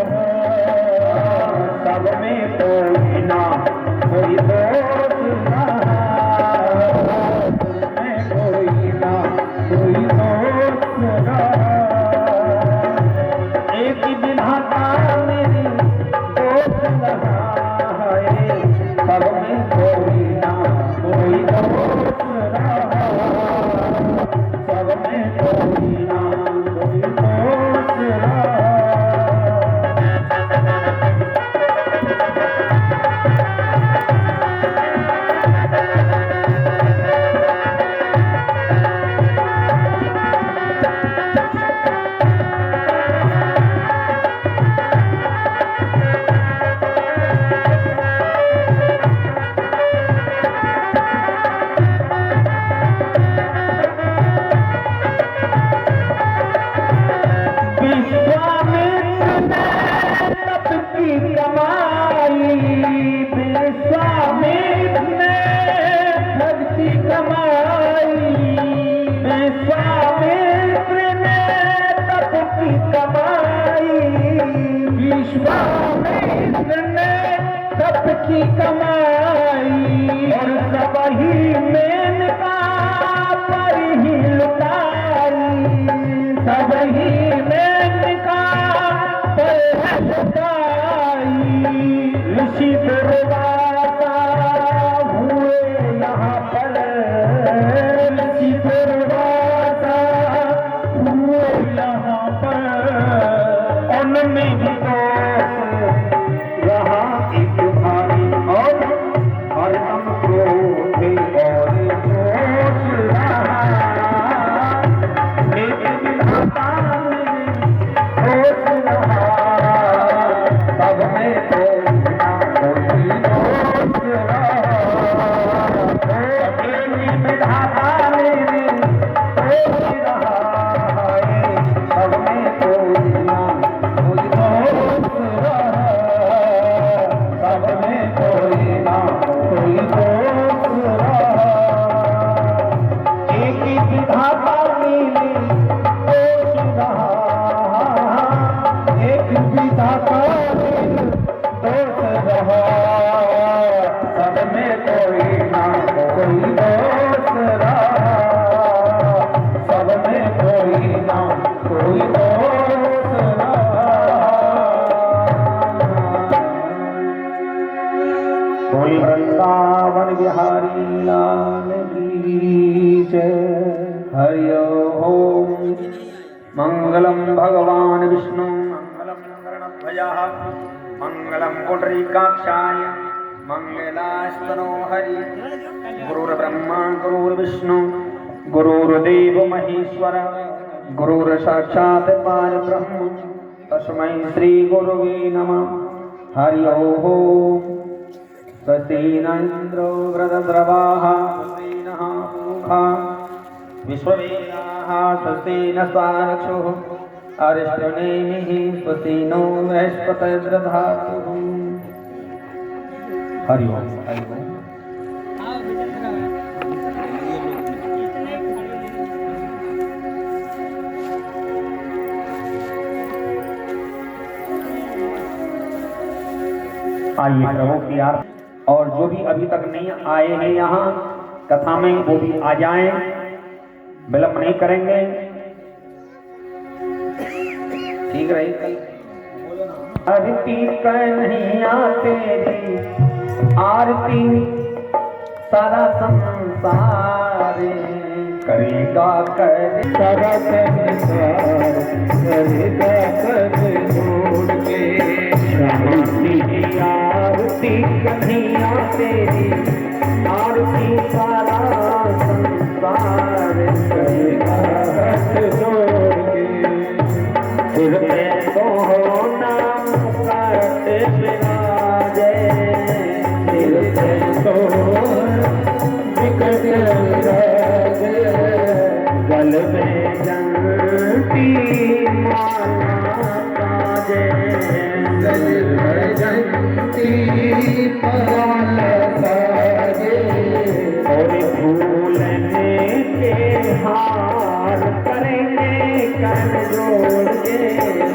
सब में कोई ना कोई मंगलम भगवान विष्णु मंगलम गणध्वजः मंगलम पुंडरीकाक्षाय मंगलास्तनो हरि। गुरुर्ब्रह्मा गुरुर्विष्णु गुरुर्देव महेश्वर गुरुर्साक्षात् परब्रह्म तस्मै श्री गुरुवे नमः। हरि ओम। स्वस्ति न इंद्रो वृद्धद्रवाः स्वस्ति नः पूषा विश्ववेदाः स्वस्ति नस्तारक्षुः अरिष्टनेमिः स्वस्ति नो बृहस्पतिर्दधातुः। हरि ओम। हरि ओम। आइए प्रभु की आरती। और जो भी अभी तक नहीं आए हैं यहाँ कथा में वो भी आ जाएं, विलंब नहीं करेंगे। ठीक रही आरती नहीं आते आरती सारा संसार करेगा कर सारा संसार करेगा कर छोड़ के आरती कन्हैया तेरी आरती सारा संसार करेगा हाथ जोड़ के। फिर मैं तो हो नाम करते विराजे फिर मैं तो विकट विराजे गल में जंती माला साजे गल में जंती माला साजे और फूलने के हार करेंगे कर जोड़ के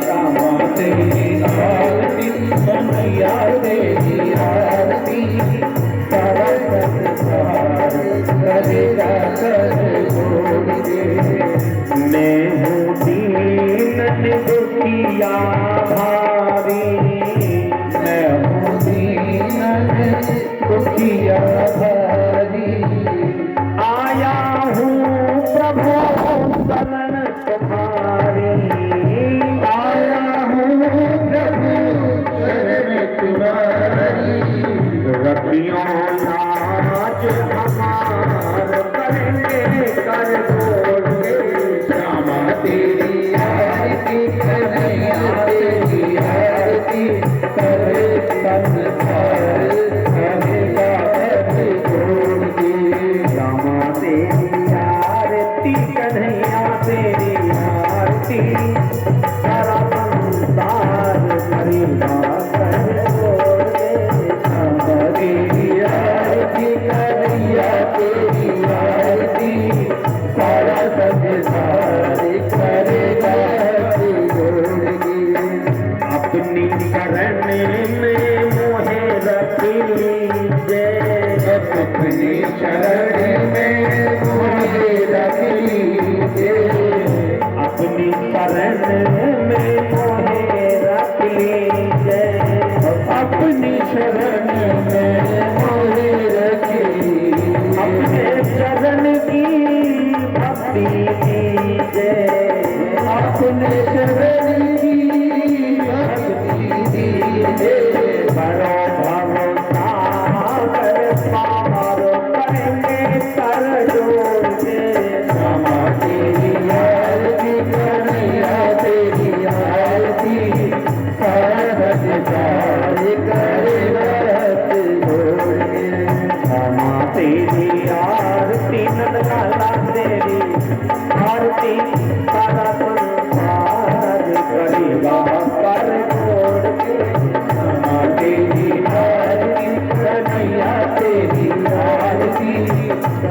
रामा तेरी आरती कन्हैया तेरी आरती सारा संसार करेगा कर जोड़ के। मैं हूँ दीन दुखिया भारी मैं हूँ दीन दुखिया भारी आया हूँ प्रभु शरण तुम्हारी आया हूँ प्रभु शरण तुम्हारी। रतियों नाच हमार करेंगे कर जोड़ के श्यामा तेरी आरती कन्हैया तेरी आरती करे संसार करेगा कर जोड़ के। श्यामा तेरी आरती कन्हैया तेरी आरती सारा संसार करेगा कर जोड़ के। श्यामा तेरी आरती कन्हैया तेरी आरती सारा संसार करेगा कर जोड़ के। अपनी शरण में मोहे रख लीजिए अपनी शरण में मोहे रख लीजिए अपनी शरण में मोहे रख लीजिए अपनी शरण में मोहे रख लीजिए अपने शरण की भक्ति कीजिए अपने शरण की भक्ति कीजिए। बड़ो भरोसा कर पार करेंगे कर जोड़ के श्यामा तेरी आरती कन्हैया तेरी आरती सारा संसार करेगा हाथ जोड़ के। श्यामा तेरी आरती नंदलाला तेरी आरती सारा संसार करेगा कर जोड़ के। श्यामा तेरी आरती कन्हैया तेरी आरती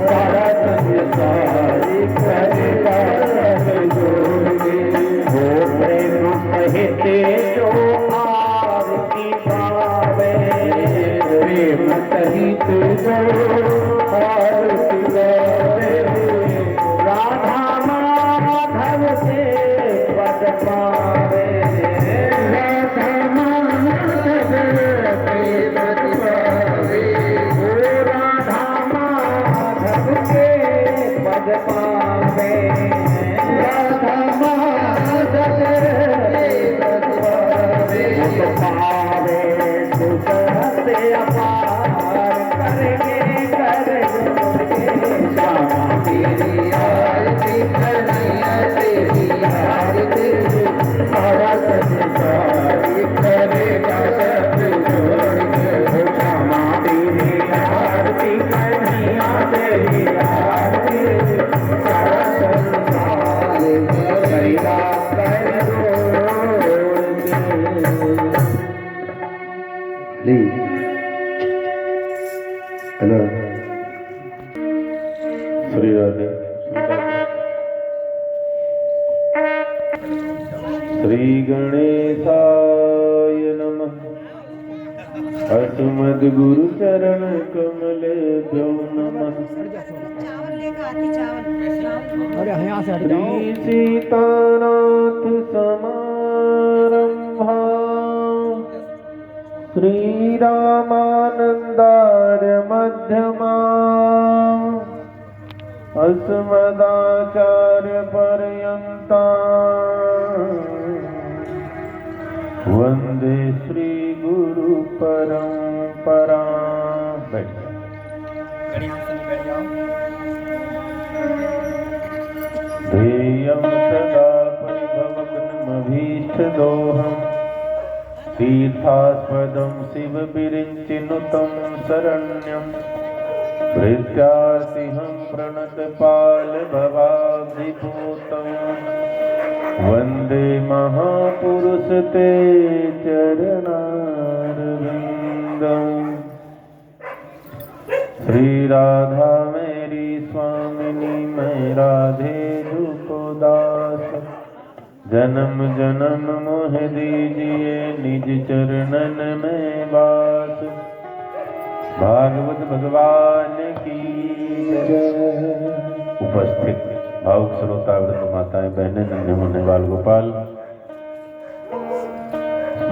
सारा संसार करेगा कर जोड़ के। वो प्रेम कहते जो आरती पावे प्रेम सहित जो आरती गावे राधा माधव से पद पावे राधा माधव से पद पावे राधा माधव के पद पावे राधा माधव श्री गणेशाय नमः। अस्मद् गुरु चरण कमल भ्यो नमः। श्री सीतानाथ समारंभा श्री रामानंदार्य मध्यमा अस्मदाचार्य पर्यंता वंदे श्री गुरु परंपरा। ध्येयं सदा परिभवग्नमभीष्टदोहम् तीर्थास्पदं शिवविरिञ्चिनुतं शरण्यं भृत्यार्तिहं प्रणतपालभवाब्धिभूतं वन्दे महापुरुष ते चरणारविन्दम्। श्री राधा मेरी स्वामिनी मैं राधे रूपो दास जन्म जन्म मोह दीजिए निज चरणन में वास। भागवत भगवान की उपस्थित भावुक श्रोता वृंद माताएं बहनें नन्हे मुन्ने बाल गोपाल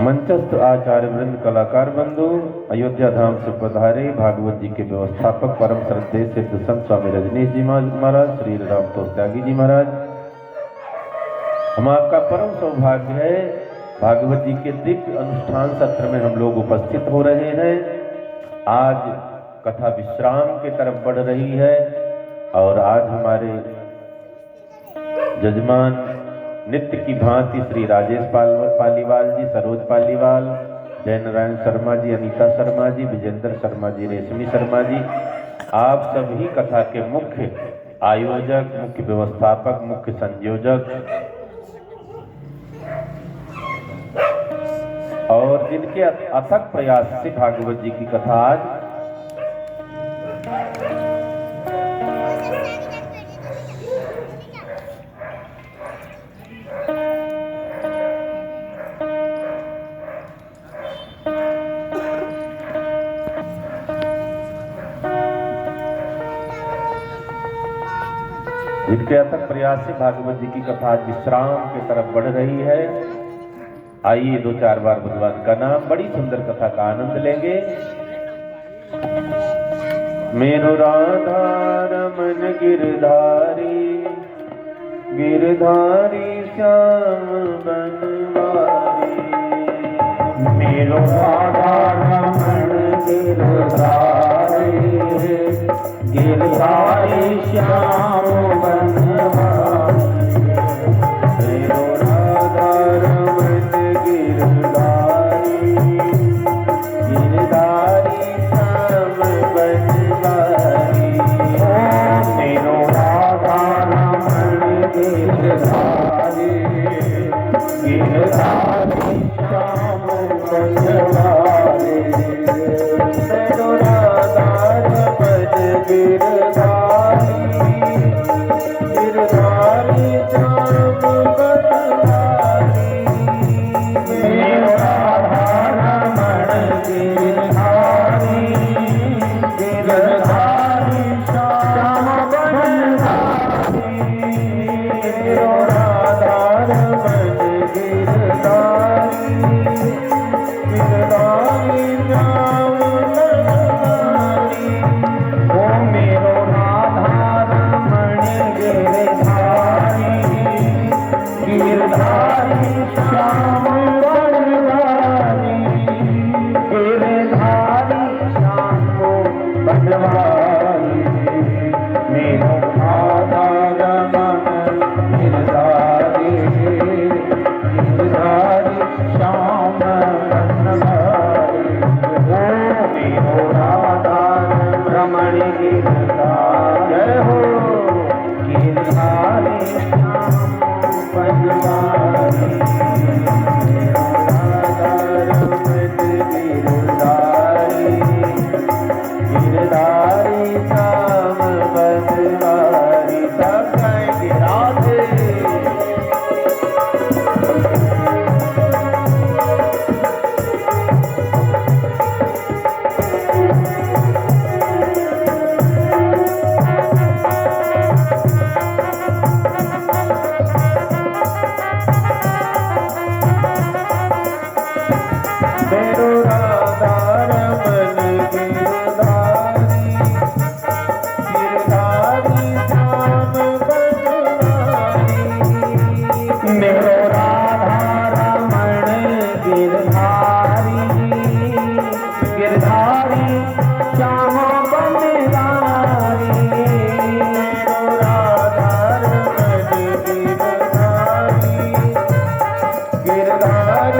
मंचस्थ आचार्य वृंद कलाकार बंधु अयोध्या धाम से पधारे भागवत जी के व्यवस्थापक परम श्रद्धेय सिद्ध संत स्वामी रजनीश जी महाराज श्री राम त्यागी जी महाराज, हम आपका परम सौभाग्य है भागवत जी के दिव्य अनुष्ठान सत्र में हम लोग उपस्थित हो रहे हैं। आज कथा विश्राम की तरफ बढ़ रही है और आज हमारे जजमान नित्य की भांति श्री राजेश पालीवाल जी, सरोज पालीवाल, जयनारायण शर्मा जी, अनीता शर्मा जी, विजेंद्र शर्मा जी, रेशमी शर्मा जी, आप सभी कथा के मुख्य आयोजक, मुख्य व्यवस्थापक, मुख्य संयोजक और जिनके अथक प्रयास से भागवत जी की कथा आज जिनके अथक प्रयास से भागवत जी की कथा आज विश्राम की तरफ बढ़ रही है। आइए दो चार बार भगवान का नाम, बड़ी सुंदर कथा का आनंद लेंगे। मेरो राधा रमन गिरधारी गिरधारी श्याम बनवारी। मेरो राधा रमन गिरधारी गिरधारी श्याम बनवारी। मेरो राधा रमन गिरधारी गिरधारी श्याम बनवारी। मेरो राधा रमन गिरधारी गिरधारी श्याम बनवारी। मेरो राधा रमन गिरधारी गिरधारी श्याम बनवारी। मेरो राधा रमन गिरधारी गिरधारी श्याम बनवारी। मेरो राधा रमन गिरधारी गिरधारी मेरो राधा रमण गिरधारी गिरधारी श्याम बनधारी मेरो राधा रमण गिरधारी गिरधारी